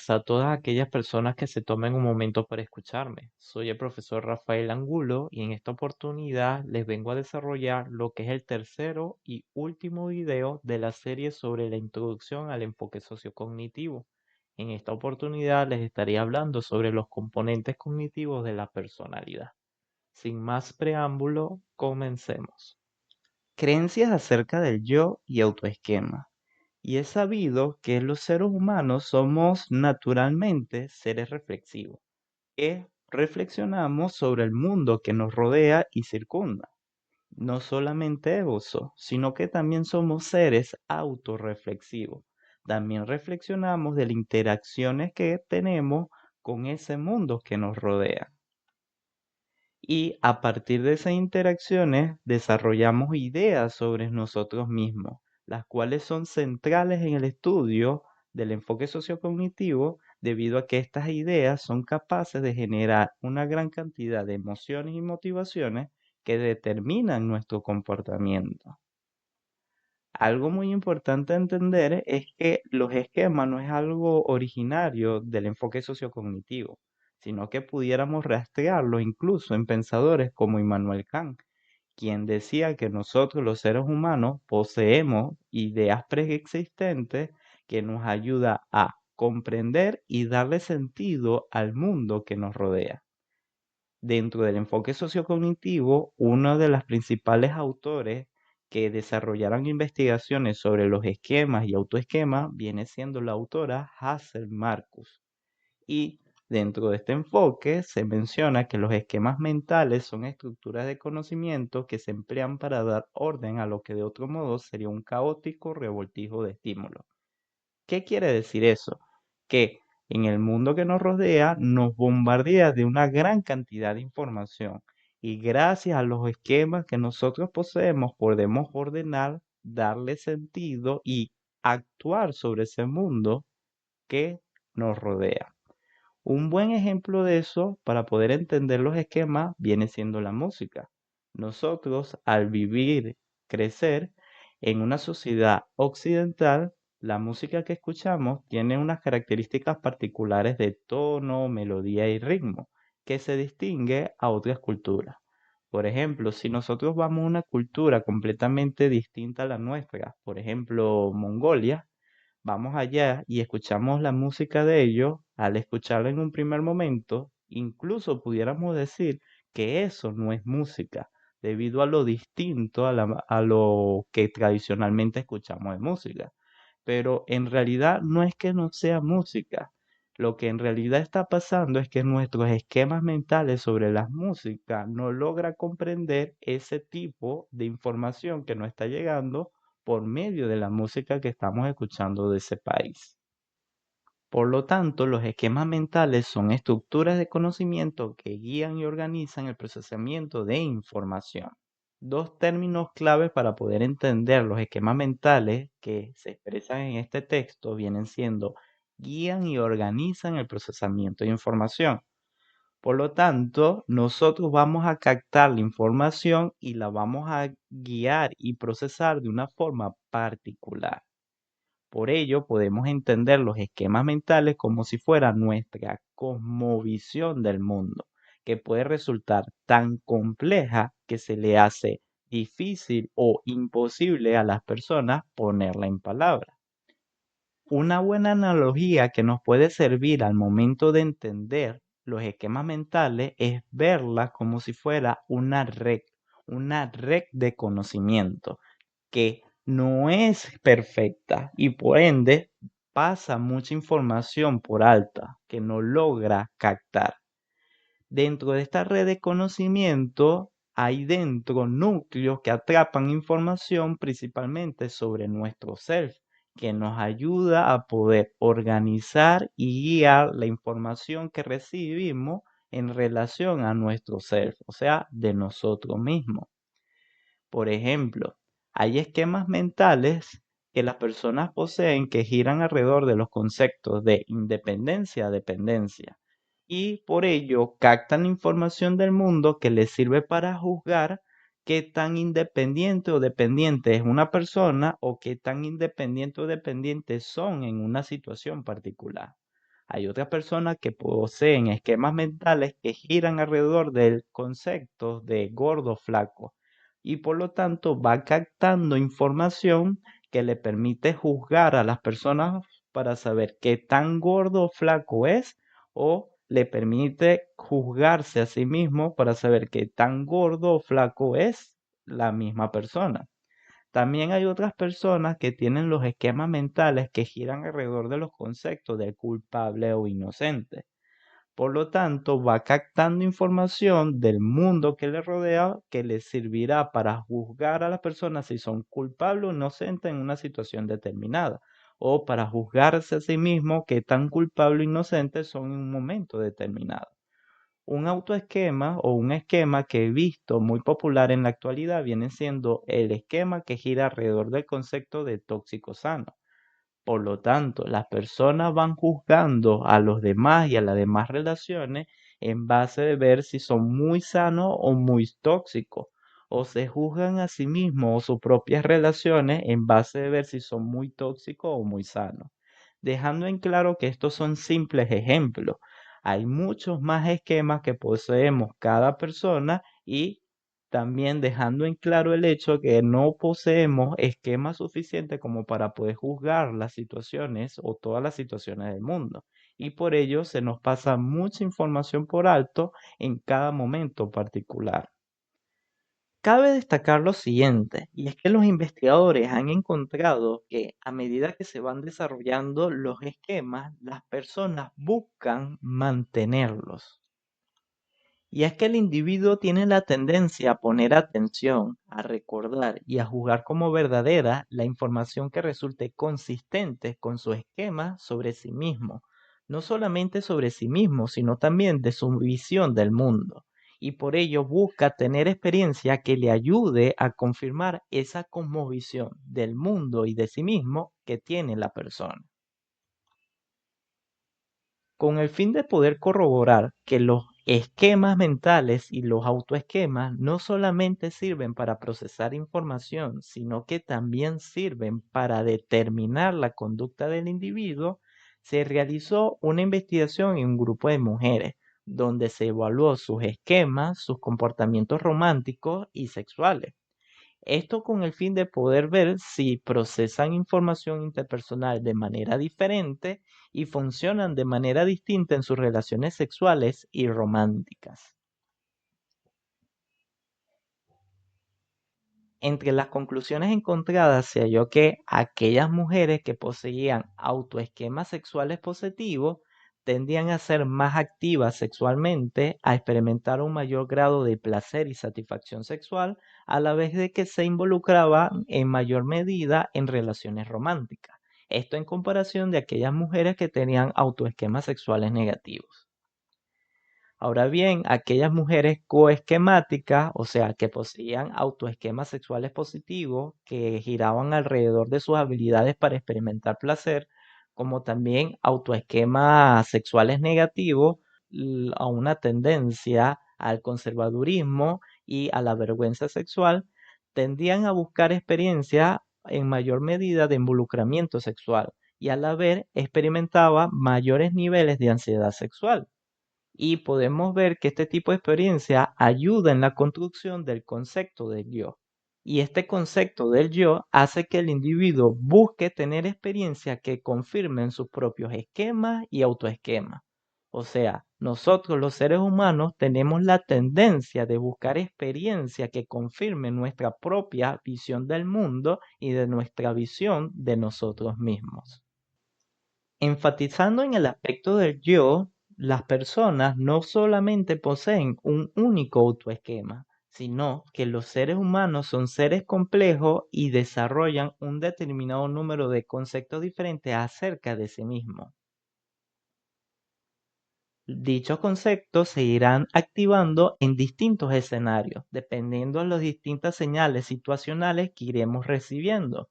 días a todas aquellas personas que se tomen un momento para escucharme. Soy el profesor Rafael Angulo y en esta oportunidad les vengo a desarrollar lo que es el tercero y último video de la serie sobre la introducción al enfoque sociocognitivo. En esta oportunidad les estaré hablando sobre los componentes cognitivos de la personalidad. Sin más preámbulo, comencemos. Creencias acerca del yo y autoesquema. Y es sabido que los seres humanos somos naturalmente seres reflexivos, que reflexionamos sobre el mundo que nos rodea y circunda. No solamente eso, sino que también somos seres autorreflexivos. También reflexionamos de las interacciones que tenemos con ese mundo que nos rodea. Y a partir de esas interacciones desarrollamos ideas sobre nosotros mismos, las cuales son centrales en el estudio del enfoque sociocognitivo debido a que estas ideas son capaces de generar una gran cantidad de emociones y motivaciones que determinan nuestro comportamiento. Algo muy importante a entender es que los esquemas no es algo originario del enfoque sociocognitivo, sino que pudiéramos rastrearlo incluso en pensadores como Immanuel Kant, quien decía que nosotros los seres humanos poseemos ideas preexistentes que nos ayuda a comprender y darle sentido al mundo que nos rodea. Dentro del enfoque sociocognitivo, uno de los principales autores que desarrollaron investigaciones sobre los esquemas y autoesquemas viene siendo la autora Hazel Marcus. Y dentro de este enfoque se menciona que los esquemas mentales son estructuras de conocimiento que se emplean para dar orden a lo que de otro modo sería un caótico revoltijo de estímulos. ¿Qué quiere decir eso? Que en el mundo que nos rodea nos bombardea de una gran cantidad de información y gracias a los esquemas que nosotros poseemos podemos ordenar, darle sentido y actuar sobre ese mundo que nos rodea. Un buen ejemplo de eso para poder entender los esquemas viene siendo la música. Nosotros al vivir, crecer en una sociedad occidental, la música que escuchamos tiene unas características particulares de tono, melodía y ritmo que se distingue a otras culturas. Por ejemplo, si nosotros vamos a una cultura completamente distinta a la nuestra, por ejemplo, Mongolia, vamos allá y escuchamos la música de ellos, al escucharla en un primer momento, incluso pudiéramos decir que eso no es música, debido a lo distinto a lo que tradicionalmente escuchamos de música. Pero en realidad no es que no sea música. Lo que en realidad está pasando es que nuestros esquemas mentales sobre la música no logra comprender ese tipo de información que nos está llegando por medio de la música que estamos escuchando de ese país. Por lo tanto, los esquemas mentales son estructuras de conocimiento que guían y organizan el procesamiento de información. Dos términos claves para poder entender los esquemas mentales que se expresan en este texto vienen siendo guían y organizan el procesamiento de información. Por lo tanto, nosotros vamos a captar la información y la vamos a guiar y procesar de una forma particular. Por ello, podemos entender los esquemas mentales como si fuera nuestra cosmovisión del mundo, que puede resultar tan compleja que se le hace difícil o imposible a las personas ponerla en palabras. Una buena analogía que nos puede servir al momento de entender los esquemas mentales es verla como si fuera una red de conocimiento que no es perfecta y por ende pasa mucha información por alta que no logra captar. Dentro de esta red de conocimiento hay dentro núcleos que atrapan información principalmente sobre nuestro self, que nos ayuda a poder organizar y guiar la información que recibimos en relación a nuestro self, o sea, de nosotros mismos. Por ejemplo, hay esquemas mentales que las personas poseen que giran alrededor de los conceptos de independencia-dependencia y por ello captan información del mundo que les sirve para juzgar qué tan independiente o dependiente es una persona o qué tan independiente o dependiente son en una situación particular. Hay otras personas que poseen esquemas mentales que giran alrededor del concepto de gordo flaco y por lo tanto va captando información que le permite juzgar a las personas para saber qué tan gordo o flaco es o le permite juzgarse a sí mismo para saber qué tan gordo o flaco es la misma persona. También hay otras personas que tienen los esquemas mentales que giran alrededor de los conceptos de culpable o inocente. Por lo tanto, va captando información del mundo que le rodea que le servirá para juzgar a las personas si son culpables o inocentes en una situación determinada, o para juzgarse a sí mismo qué tan culpable o inocente son en un momento determinado. Un autoesquema o un esquema que he visto muy popular en la actualidad viene siendo el esquema que gira alrededor del concepto de tóxico sano. Por lo tanto, las personas van juzgando a los demás y a las demás relaciones en base de ver si son muy sanos o muy tóxicos, o se juzgan a sí mismos o sus propias relaciones en base de ver si son muy tóxicos o muy sanos. Dejando en claro que estos son simples ejemplos. Hay muchos más esquemas que poseemos cada persona y también dejando en claro el hecho que no poseemos esquemas suficientes como para poder juzgar las situaciones o todas las situaciones del mundo. Y por ello se nos pasa mucha información por alto en cada momento particular. Cabe destacar lo siguiente, y es que los investigadores han encontrado que a medida que se van desarrollando los esquemas, las personas buscan mantenerlos. Y es que el individuo tiene la tendencia a poner atención, a recordar y a juzgar como verdadera la información que resulte consistente con su esquema sobre sí mismo, no solamente sobre sí mismo, sino también de su visión del mundo. Y por ello busca tener experiencia que le ayude a confirmar esa cosmovisión del mundo y de sí mismo que tiene la persona. Con el fin de poder corroborar que los esquemas mentales y los autoesquemas no solamente sirven para procesar información, sino que también sirven para determinar la conducta del individuo, se realizó una investigación en un grupo de mujeres, donde se evaluó sus esquemas, sus comportamientos románticos y sexuales. Esto con el fin de poder ver si procesan información interpersonal de manera diferente y funcionan de manera distinta en sus relaciones sexuales y románticas. Entre las conclusiones encontradas se halló que aquellas mujeres que poseían autoesquemas sexuales positivos tendían a ser más activas sexualmente, a experimentar un mayor grado de placer y satisfacción sexual, a la vez de que se involucraban en mayor medida en relaciones románticas. Esto en comparación de aquellas mujeres que tenían autoesquemas sexuales negativos. Ahora bien, aquellas mujeres coesquemáticas, o sea, que poseían autoesquemas sexuales positivos, que giraban alrededor de sus habilidades para experimentar placer, como también autoesquemas sexuales negativos, a una tendencia al conservadurismo y a la vergüenza sexual, tendían a buscar experiencia en mayor medida de involucramiento sexual y a la vez experimentaba mayores niveles de ansiedad sexual. Y podemos ver que este tipo de experiencia ayuda en la construcción del concepto del yo. Y este concepto del yo hace que el individuo busque tener experiencias que confirmen sus propios esquemas y autoesquemas. O sea, nosotros los seres humanos tenemos la tendencia de buscar experiencias que confirmen nuestra propia visión del mundo y de nuestra visión de nosotros mismos. Enfatizando en el aspecto del yo, las personas no solamente poseen un único autoesquema, sino que los seres humanos son seres complejos y desarrollan un determinado número de conceptos diferentes acerca de sí mismos. Dichos conceptos se irán activando en distintos escenarios, dependiendo de las distintas señales situacionales que iremos recibiendo.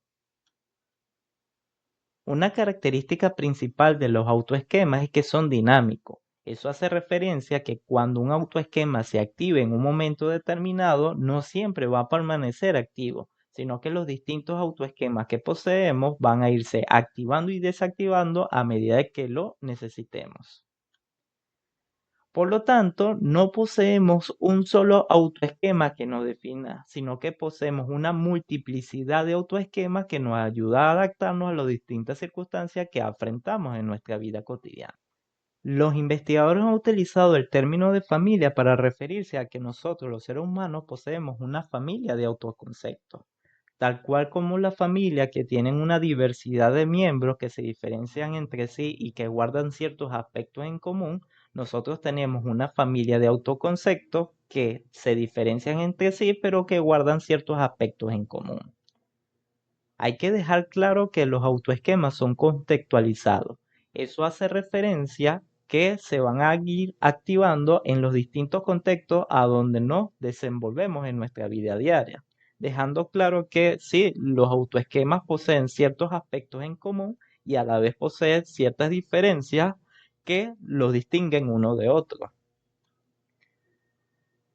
Una característica principal de los autoesquemas es que son dinámicos. Eso hace referencia a que cuando un autoesquema se active en un momento determinado, no siempre va a permanecer activo, sino que los distintos autoesquemas que poseemos van a irse activando y desactivando a medida de que lo necesitemos. Por lo tanto, no poseemos un solo autoesquema que nos defina, sino que poseemos una multiplicidad de autoesquemas que nos ayuda a adaptarnos a las distintas circunstancias que enfrentamos en nuestra vida cotidiana. Los investigadores han utilizado el término de familia para referirse a que nosotros, los seres humanos, poseemos una familia de autoconceptos, tal cual como la familia que tienen una diversidad de miembros que se diferencian entre sí y que guardan ciertos aspectos en común. Nosotros tenemos una familia de autoconceptos que se diferencian entre sí, pero que guardan ciertos aspectos en común. Hay que dejar claro que los autoesquemas son contextualizados. Eso hace referencia que se van a ir activando en los distintos contextos a donde nos desenvolvemos en nuestra vida diaria, dejando claro que sí, los autoesquemas poseen ciertos aspectos en común y a la vez poseen ciertas diferencias que los distinguen uno de otro.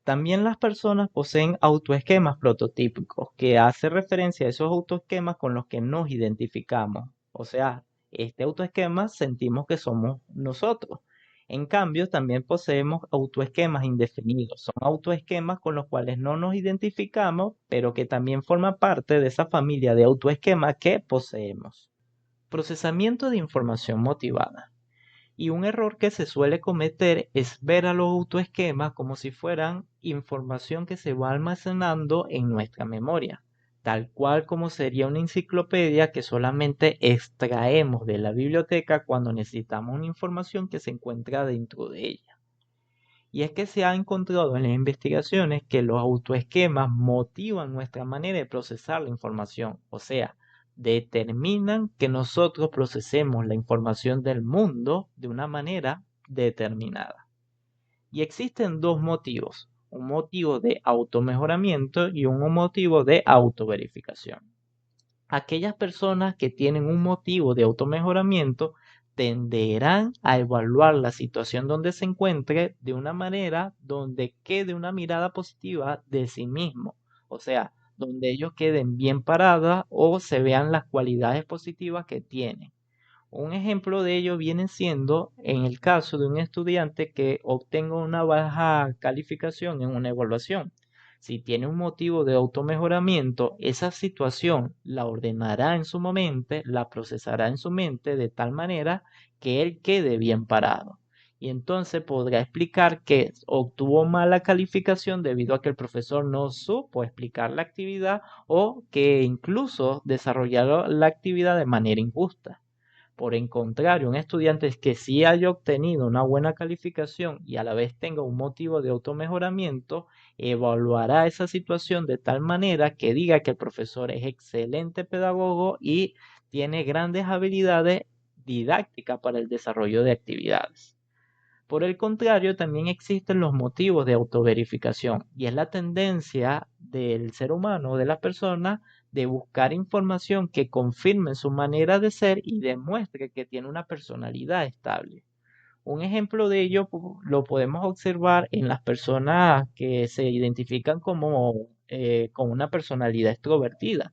También las personas poseen autoesquemas prototípicos, que hace referencia a esos autoesquemas con los que nos identificamos. O sea, este autoesquema sentimos que somos nosotros. En cambio, también poseemos autoesquemas indefinidos. Son autoesquemas con los cuales no nos identificamos, pero que también forman parte de esa familia de autoesquemas que poseemos. Procesamiento de información motivada. Y un error que se suele cometer es ver a los autoesquemas como si fueran información que se va almacenando en nuestra memoria, tal cual como sería una enciclopedia que solamente extraemos de la biblioteca cuando necesitamos una información que se encuentra dentro de ella. Y es que se ha encontrado en las investigaciones que los autoesquemas motivan nuestra manera de procesar la información, o sea, determinan que nosotros procesemos la información del mundo de una manera determinada. Y existen dos motivos, un motivo de automejoramiento y un motivo de autoverificación. Aquellas personas que tienen un motivo de automejoramiento tenderán a evaluar la situación donde se encuentre de una manera donde quede una mirada positiva de sí mismo, o sea, donde ellos queden bien paradas o se vean las cualidades positivas que tienen. Un ejemplo de ello viene siendo en el caso de un estudiante que obtenga una baja calificación en una evaluación. Si tiene un motivo de automejoramiento, esa situación la ordenará en su mente, la procesará en su mente de tal manera que él quede bien parado. Y entonces podrá explicar que obtuvo mala calificación debido a que el profesor no supo explicar la actividad o que incluso desarrollaron la actividad de manera injusta. Por el contrario, un estudiante que sí haya obtenido una buena calificación y a la vez tenga un motivo de automejoramiento, evaluará esa situación de tal manera que diga que el profesor es excelente pedagogo y tiene grandes habilidades didácticas para el desarrollo de actividades. Por el contrario, también existen los motivos de autoverificación y es la tendencia del ser humano, de la persona, de buscar información que confirme su manera de ser y demuestre que tiene una personalidad estable. Un ejemplo de ello lo podemos observar en las personas que se identifican como con una personalidad extrovertida.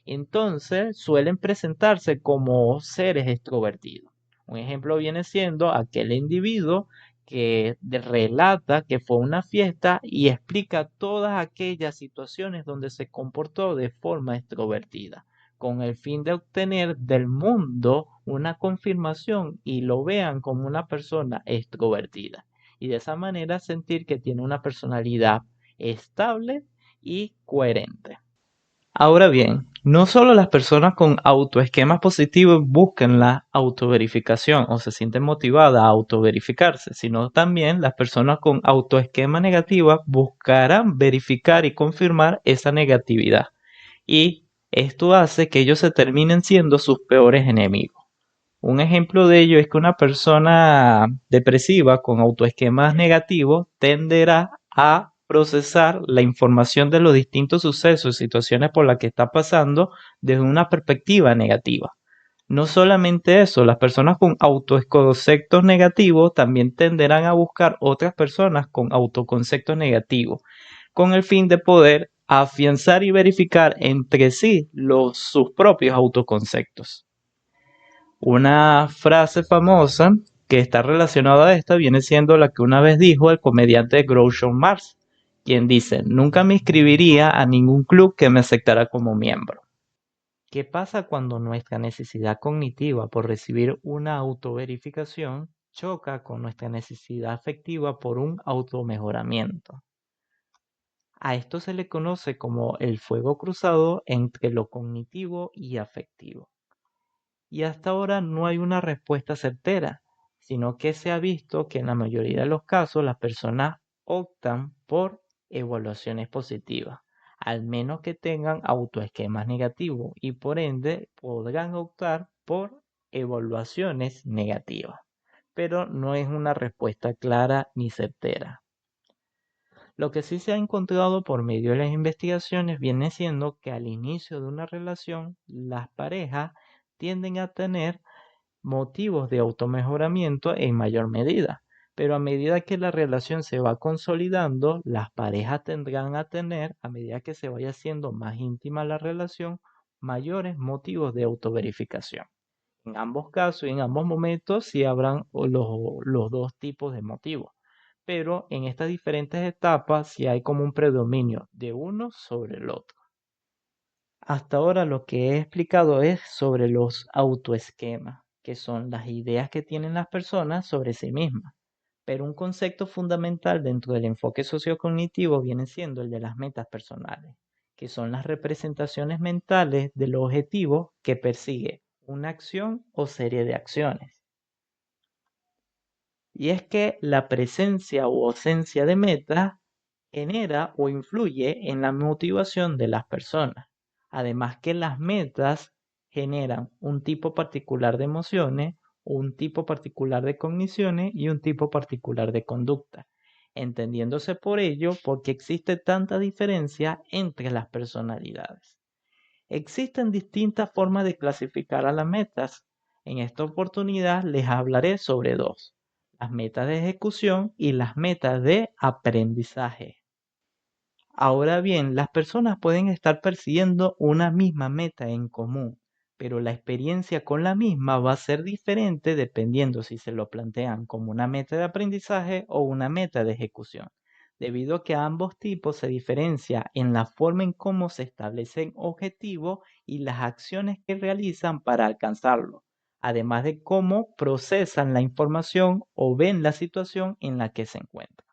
Entonces suelen presentarse como seres extrovertidos. Un ejemplo viene siendo aquel individuo que relata que fue a una fiesta y explica todas aquellas situaciones donde se comportó de forma extrovertida con el fin de obtener del mundo una confirmación y lo vean como una persona extrovertida. Y de esa manera sentir que tiene una personalidad estable y coherente. Ahora bien, no solo las personas con autoesquemas positivos buscan la autoverificación o se sienten motivadas a autoverificarse, sino también las personas con autoesquema negativa buscarán verificar y confirmar esa negatividad. Y esto hace que ellos se terminen siendo sus peores enemigos. Un ejemplo de ello es que una persona depresiva con autoesquemas negativos tenderá a procesar la información de los distintos sucesos y situaciones por las que está pasando desde una perspectiva negativa. No solamente eso, las personas con autoconceptos negativos también tenderán a buscar otras personas con autoconceptos negativos, con el fin de poder afianzar y verificar entre sí sus propios autoconceptos. Una frase famosa que está relacionada a esta viene siendo la que una vez dijo el comediante Groucho Marx, quien dice: nunca me inscribiría a ningún club que me aceptara como miembro. ¿Qué pasa cuando nuestra necesidad cognitiva por recibir una autoverificación choca con nuestra necesidad afectiva por un automejoramiento? A esto se le conoce como el fuego cruzado entre lo cognitivo y afectivo. Y hasta ahora no hay una respuesta certera, sino que se ha visto que en la mayoría de los casos las personas optan por evaluaciones positivas, al menos que tengan autoesquemas negativos y por ende podrán optar por evaluaciones negativas. Pero no es una respuesta clara ni certera. Lo que sí se ha encontrado por medio de las investigaciones viene siendo que al inicio de una relación, las parejas tienden a tener motivos de automejoramiento en mayor medida, pero a medida que la relación se va consolidando, las parejas tendrán a tener, a medida que se vaya haciendo más íntima la relación, mayores motivos de autoverificación. En ambos casos y en ambos momentos sí habrán los dos tipos de motivos, pero en estas diferentes etapas sí hay como un predominio de uno sobre el otro. Hasta ahora lo que he explicado es sobre los autoesquemas, que son las ideas que tienen las personas sobre sí mismas. Pero un concepto fundamental dentro del enfoque sociocognitivo viene siendo el de las metas personales, que son las representaciones mentales de los objetivos que persigue una acción o serie de acciones. Y es que la presencia o ausencia de metas genera o influye en la motivación de las personas. Además que las metas generan un tipo particular de emociones, un tipo particular de cogniciones y un tipo particular de conducta, entendiéndose por ello porque existe tanta diferencia entre las personalidades. Existen distintas formas de clasificar a las metas. En esta oportunidad les hablaré sobre dos: las metas de ejecución y las metas de aprendizaje. Ahora bien, las personas pueden estar persiguiendo una misma meta en común, pero la experiencia con la misma va a ser diferente dependiendo si se lo plantean como una meta de aprendizaje o una meta de ejecución, debido a que ambos tipos se diferencian en la forma en cómo se establecen objetivos y las acciones que realizan para alcanzarlo, además de cómo procesan la información o ven la situación en la que se encuentran.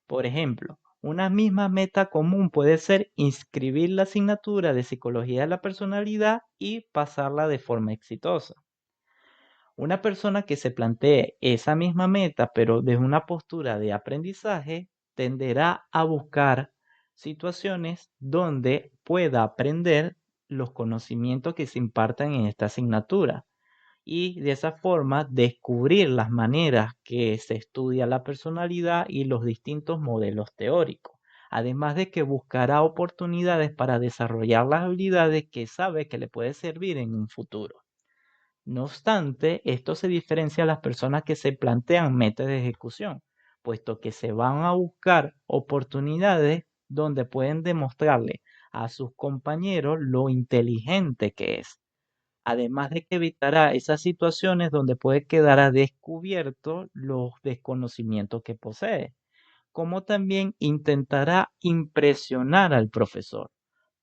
Por ejemplo, una misma meta común puede ser inscribir la asignatura de psicología de la personalidad y pasarla de forma exitosa. Una persona que se plantee esa misma meta, pero desde una postura de aprendizaje, tenderá a buscar situaciones donde pueda aprender los conocimientos que se impartan en esta asignatura y de esa forma descubrir las maneras que se estudia la personalidad y los distintos modelos teóricos, además de que buscará oportunidades para desarrollar las habilidades que sabe que le puede servir en un futuro. No obstante, esto se diferencia a las personas que se plantean metas de ejecución, puesto que se van a buscar oportunidades donde pueden demostrarle a sus compañeros lo inteligente que es, además de que evitará esas situaciones donde puede quedar a descubierto los desconocimientos que posee, como también intentará impresionar al profesor.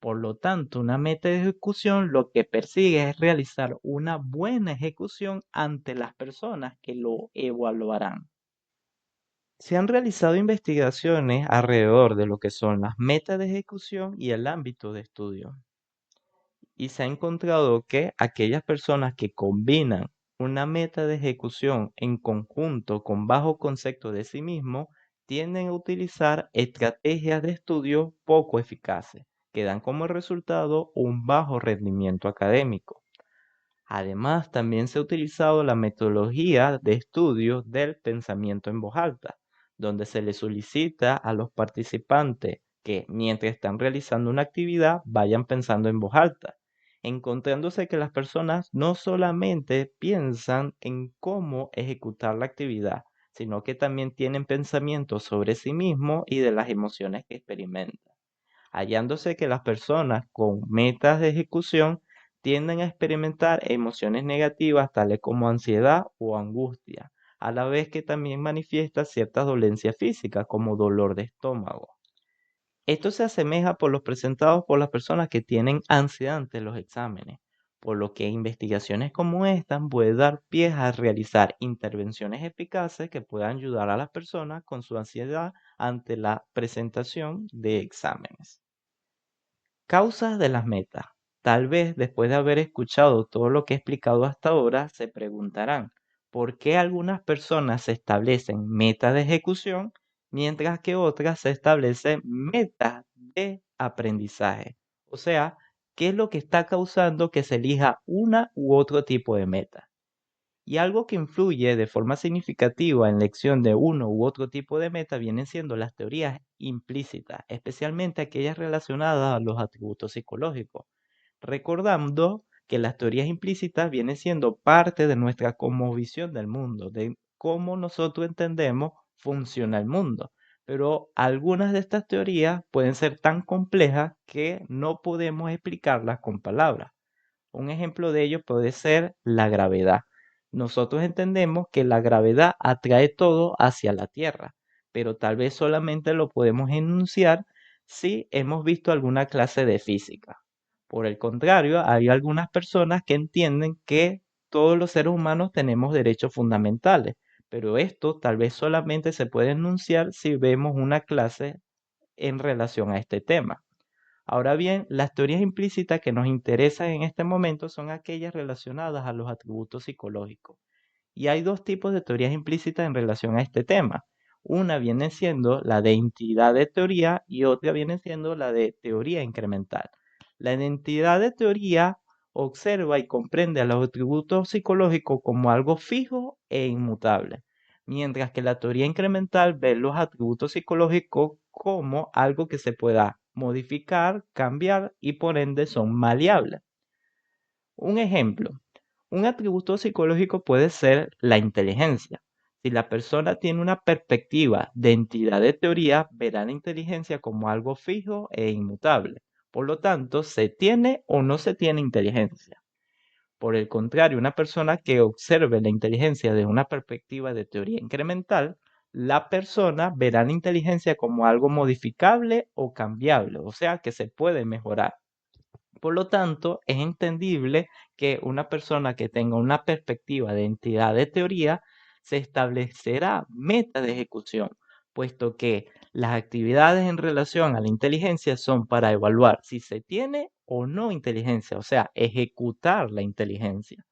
Por lo tanto, una meta de ejecución lo que persigue es realizar una buena ejecución ante las personas que lo evaluarán. Se han realizado investigaciones alrededor de lo que son las metas de ejecución y el ámbito de estudio. Y se ha encontrado que aquellas personas que combinan una meta de ejecución en conjunto con bajo concepto de sí mismo tienden a utilizar estrategias de estudio poco eficaces, que dan como resultado un bajo rendimiento académico. Además, también se ha utilizado la metodología de estudio del pensamiento en voz alta, donde se le solicita a los participantes que mientras están realizando una actividad vayan pensando en voz alta, encontrándose que las personas no solamente piensan en cómo ejecutar la actividad, sino que también tienen pensamientos sobre sí mismos y de las emociones que experimentan. hallándose que las personas con metas de ejecución tienden a experimentar emociones negativas tales como ansiedad o angustia, a la vez que también manifiesta ciertas dolencias físicas como dolor de estómago. Esto se asemeja por los presentados por las personas que tienen ansiedad ante los exámenes, por lo que investigaciones como esta pueden dar pie a realizar intervenciones eficaces que puedan ayudar a las personas con su ansiedad ante la presentación de exámenes. Causas de las metas. Tal vez después de haber escuchado todo lo que he explicado hasta ahora, se preguntarán, ¿por qué algunas personas se establecen metas de ejecución mientras que otras se establecen metas de aprendizaje? O sea, ¿qué es lo que está causando que se elija una u otro tipo de meta? Y algo que influye de forma significativa en la elección de uno u otro tipo de meta vienen siendo las teorías implícitas, especialmente aquellas relacionadas a los atributos psicológicos. Recordando que las teorías implícitas vienen siendo parte de nuestra cosmovisión del mundo, de cómo nosotros entendemos funciona el mundo. Pero algunas de estas teorías pueden ser tan complejas que no podemos explicarlas con palabras. Un ejemplo de ello puede ser la gravedad. Nosotros entendemos que la gravedad atrae todo hacia la Tierra, pero tal vez solamente lo podemos enunciar si hemos visto alguna clase de física. Por el contrario, hay algunas personas que entienden que todos los seres humanos tenemos derechos fundamentales, pero esto tal vez solamente se puede enunciar si vemos una clase en relación a este tema. Ahora bien, las teorías implícitas que nos interesan en este momento son aquellas relacionadas a los atributos psicológicos. Y hay dos tipos de teorías implícitas en relación a este tema. Una viene siendo la de entidad de teoría y otra viene siendo la de teoría incremental. La identidad de teoría observa y comprende a los atributos psicológicos como algo fijo e inmutable, mientras que la teoría incremental ve los atributos psicológicos como algo que se pueda modificar, cambiar y por ende son maleables. Un ejemplo, un atributo psicológico puede ser la inteligencia. Si la persona tiene una perspectiva de entidad de teoría, verá la inteligencia como algo fijo e inmutable. Por lo tanto, se tiene o no se tiene inteligencia. Por el contrario, una persona que observe la inteligencia desde una perspectiva de teoría incremental, la persona verá la inteligencia como algo modificable o cambiable, o sea, que se puede mejorar. Por lo tanto, es entendible que una persona que tenga una perspectiva de entidad de teoría se establecerá metas de ejecución, puesto que las actividades en relación a la inteligencia son para evaluar si se tiene o no inteligencia, o sea, ejecutar la inteligencia.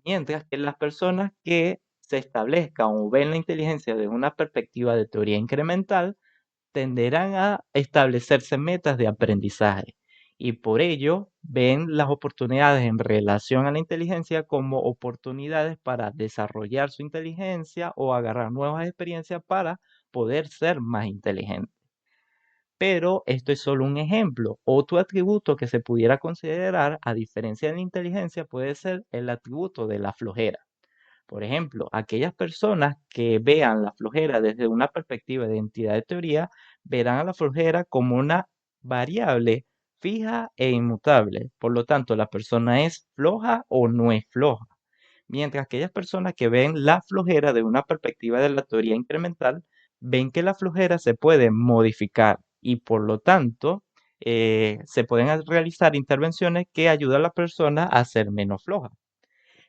Mientras que las personas que se establezcan o ven la inteligencia desde una perspectiva de teoría incremental tenderán a establecerse metas de aprendizaje y por ello ven las oportunidades en relación a la inteligencia como oportunidades para desarrollar su inteligencia o agarrar nuevas experiencias para poder ser más inteligentes. Pero esto es solo un ejemplo. Otro atributo que se pudiera considerar, a diferencia de la inteligencia, puede ser el atributo de la flojera. Por ejemplo, aquellas personas que vean la flojera desde una perspectiva de entidad de teoría, verán a la flojera como una variable fija e inmutable. Por lo tanto, la persona es floja o no es floja. Mientras aquellas personas que ven la flojera de una perspectiva de la teoría incremental, ven que la flojera se puede modificar y por lo tanto se pueden realizar intervenciones que ayudan a la persona a ser menos floja,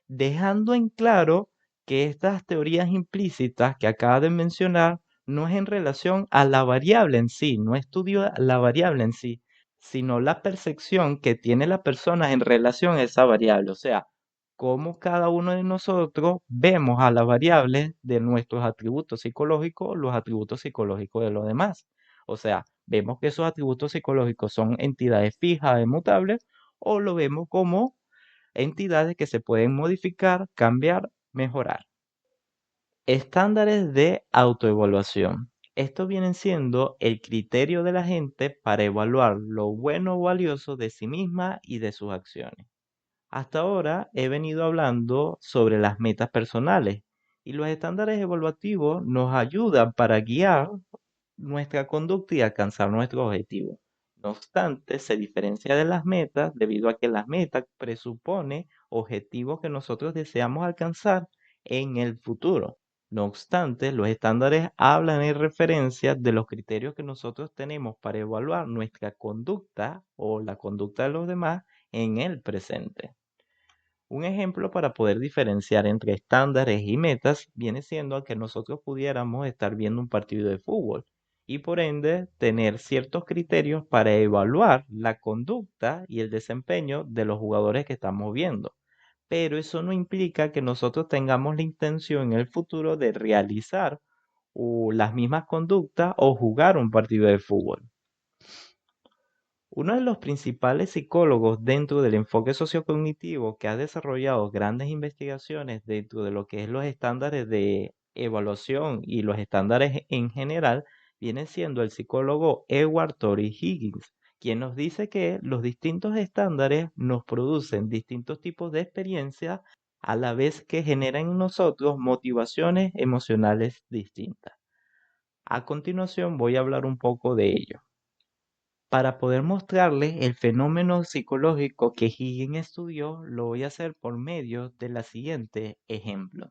dejando en claro que estas teorías implícitas que acaba de mencionar no es en relación a la variable en sí, no estudio la variable en sí, sino la percepción que tiene la persona en relación a esa variable, o sea, cómo cada uno de nosotros vemos a las variables de nuestros atributos psicológicos, los atributos psicológicos de los demás. O sea, vemos que esos atributos psicológicos son entidades fijas, inmutables, o lo vemos como entidades que se pueden modificar, cambiar, mejorar. Estándares de autoevaluación. Estos vienen siendo el criterio de la gente para evaluar lo bueno o valioso de sí misma y de sus acciones. Hasta ahora he venido hablando sobre las metas personales y los estándares evaluativos nos ayudan para guiar nuestra conducta y alcanzar nuestros objetivos. No obstante, se diferencia de las metas debido a que las metas presupone objetivos que nosotros deseamos alcanzar en el futuro. No obstante, los estándares hablan en referencia de los criterios que nosotros tenemos para evaluar nuestra conducta o la conducta de los demás en el presente. Un ejemplo para poder diferenciar entre estándares y metas viene siendo que nosotros pudiéramos estar viendo un partido de fútbol y por ende tener ciertos criterios para evaluar la conducta y el desempeño de los jugadores que estamos viendo. Pero eso no implica que nosotros tengamos la intención en el futuro de realizar las mismas conductas o jugar un partido de fútbol. Uno de los principales psicólogos dentro del enfoque sociocognitivo que ha desarrollado grandes investigaciones dentro de lo que es los estándares de evaluación y los estándares en general viene siendo el psicólogo Edward Torrey Higgins, quien nos dice que los distintos estándares nos producen distintos tipos de experiencias a la vez que generan en nosotros motivaciones emocionales distintas. A continuación voy a hablar un poco de ello. Para poder mostrarles el fenómeno psicológico que Higgins estudió, lo voy a hacer por medio de la siguiente ejemplo.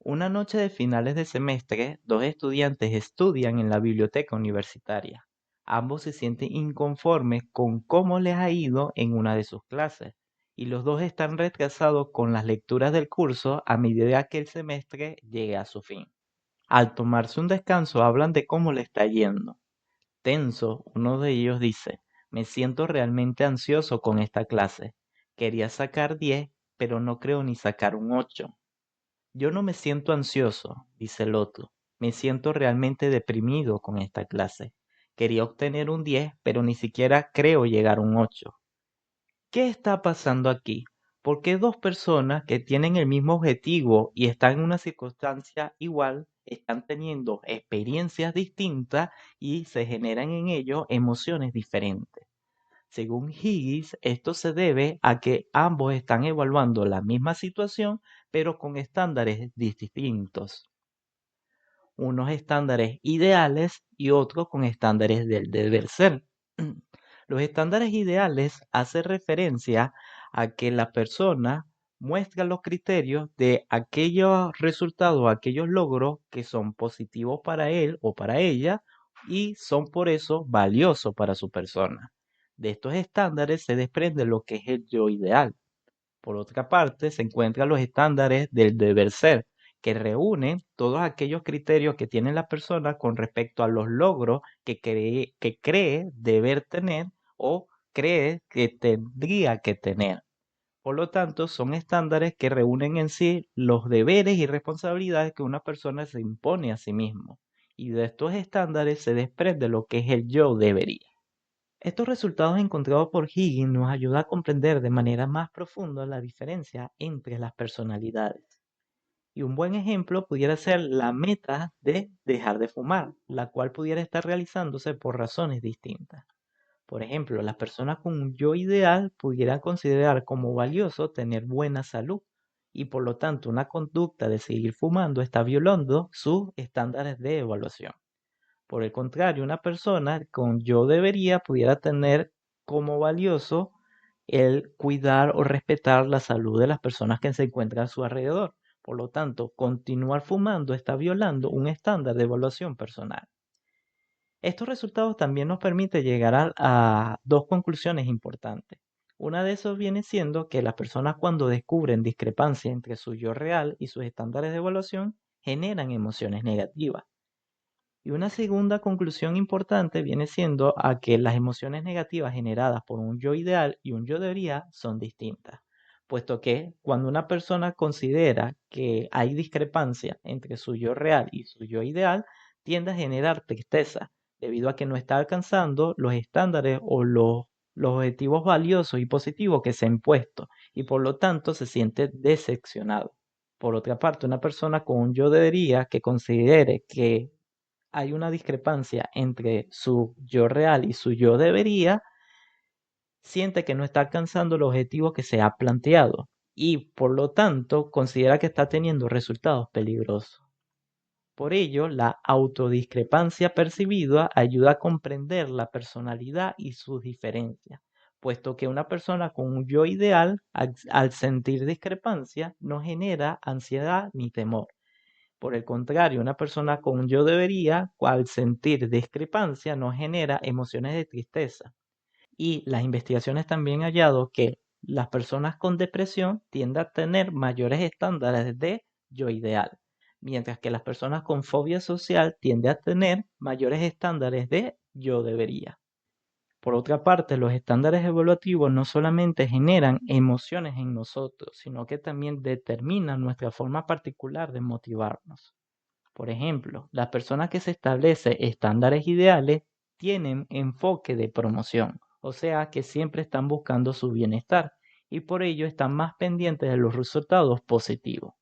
Una noche de finales de semestre, dos estudiantes estudian en la biblioteca universitaria. Ambos se sienten inconformes con cómo les ha ido en una de sus clases, y los dos están retrasados con las lecturas del curso a medida que el semestre llegue a su fin. Al tomarse un descanso, hablan de cómo le está yendo. Tenso, uno de ellos dice, me siento realmente ansioso con esta clase. Quería sacar 10, pero no creo ni sacar un 8. Yo no me siento ansioso, dice el otro. Me siento realmente deprimido con esta clase. Quería obtener un 10, pero ni siquiera creo llegar a un 8. ¿Qué está pasando aquí? ¿Por qué dos personas que tienen el mismo objetivo y están en una circunstancia igual están teniendo experiencias distintas y se generan en ellos emociones diferentes? Según Higgins, esto se debe a que ambos están evaluando la misma situación, pero con estándares distintos. Unos estándares ideales y otros con estándares del deber ser. Los estándares ideales hacen referencia a que la persona muestra los criterios de aquellos resultados, aquellos logros que son positivos para él o para ella y son por eso valiosos para su persona. De estos estándares se desprende lo que es el yo ideal. Por otra parte, se encuentran los estándares del deber ser, que reúnen todos aquellos criterios que tiene la persona con respecto a los logros que cree deber tener o cree que tendría que tener. Por lo tanto, son estándares que reúnen en sí los deberes y responsabilidades que una persona se impone a sí mismo. Y de estos estándares se desprende lo que es el yo debería. Estos resultados encontrados por Higgins nos ayudan a comprender de manera más profunda la diferencia entre las personalidades. Y un buen ejemplo pudiera ser la meta de dejar de fumar, la cual pudiera estar realizándose por razones distintas. Por ejemplo, las personas con un yo ideal pudieran considerar como valioso tener buena salud y por lo tanto una conducta de seguir fumando está violando sus estándares de evaluación. Por el contrario, una persona con yo debería pudiera tener como valioso el cuidar o respetar la salud de las personas que se encuentran a su alrededor. Por lo tanto, continuar fumando está violando un estándar de evaluación personal. Estos resultados también nos permiten llegar a dos conclusiones importantes. Una de esas viene siendo que las personas cuando descubren discrepancia entre su yo real y sus estándares de evaluación generan emociones negativas. Y una segunda conclusión importante viene siendo a que las emociones negativas generadas por un yo ideal y un yo debería son distintas, puesto que cuando una persona considera que hay discrepancia entre su yo real y su yo ideal, tiende a generar tristeza, debido a que no está alcanzando los estándares o los objetivos valiosos y positivos que se ha impuesto, y por lo tanto se siente decepcionado. Por otra parte, una persona con un yo debería que considere que hay una discrepancia entre su yo real y su yo debería, siente que no está alcanzando el objetivo que se ha planteado y por lo tanto considera que está teniendo resultados peligrosos. Por ello, la autodiscrepancia percibida ayuda a comprender la personalidad y sus diferencias, puesto que una persona con un yo ideal, al sentir discrepancia, no genera ansiedad ni temor. Por el contrario, una persona con un yo debería, al sentir discrepancia, no genera emociones de tristeza. Y las investigaciones también han hallado que las personas con depresión tienden a tener mayores estándares de yo ideal, mientras que las personas con fobia social tienden a tener mayores estándares de yo debería. Por otra parte, los estándares evaluativos no solamente generan emociones en nosotros, sino que también determinan nuestra forma particular de motivarnos. Por ejemplo, las personas que se establecen estándares ideales tienen enfoque de promoción, o sea que siempre están buscando su bienestar y por ello están más pendientes de los resultados positivos.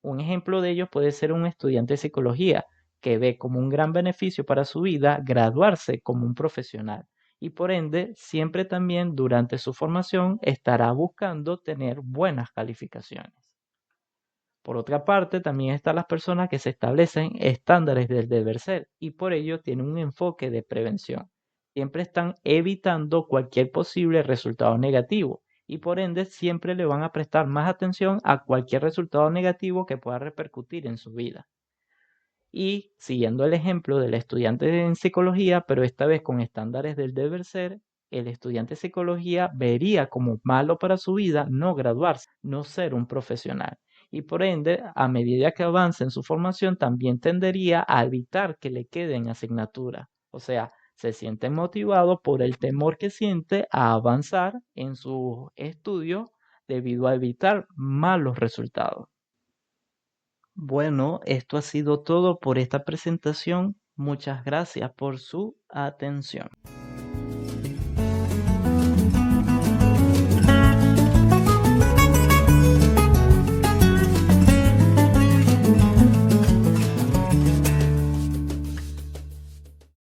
Un ejemplo de ello puede ser un estudiante de psicología que ve como un gran beneficio para su vida graduarse como un profesional y por ende siempre también durante su formación estará buscando tener buenas calificaciones. Por otra parte, también están las personas que se establecen estándares del deber ser y por ello tienen un enfoque de prevención. Siempre están evitando cualquier posible resultado negativo y por ende siempre le van a prestar más atención a cualquier resultado negativo que pueda repercutir en su vida. Y siguiendo el ejemplo del estudiante en psicología, pero esta vez con estándares del deber ser, el estudiante de psicología vería como malo para su vida no graduarse, no ser un profesional. Y por ende, a medida que avance en su formación, también tendería a evitar que le queden asignaturas. O sea, se siente motivado por el temor que siente a avanzar en su estudio debido a evitar malos resultados. Bueno, esto ha sido todo por esta presentación. Muchas gracias por su atención.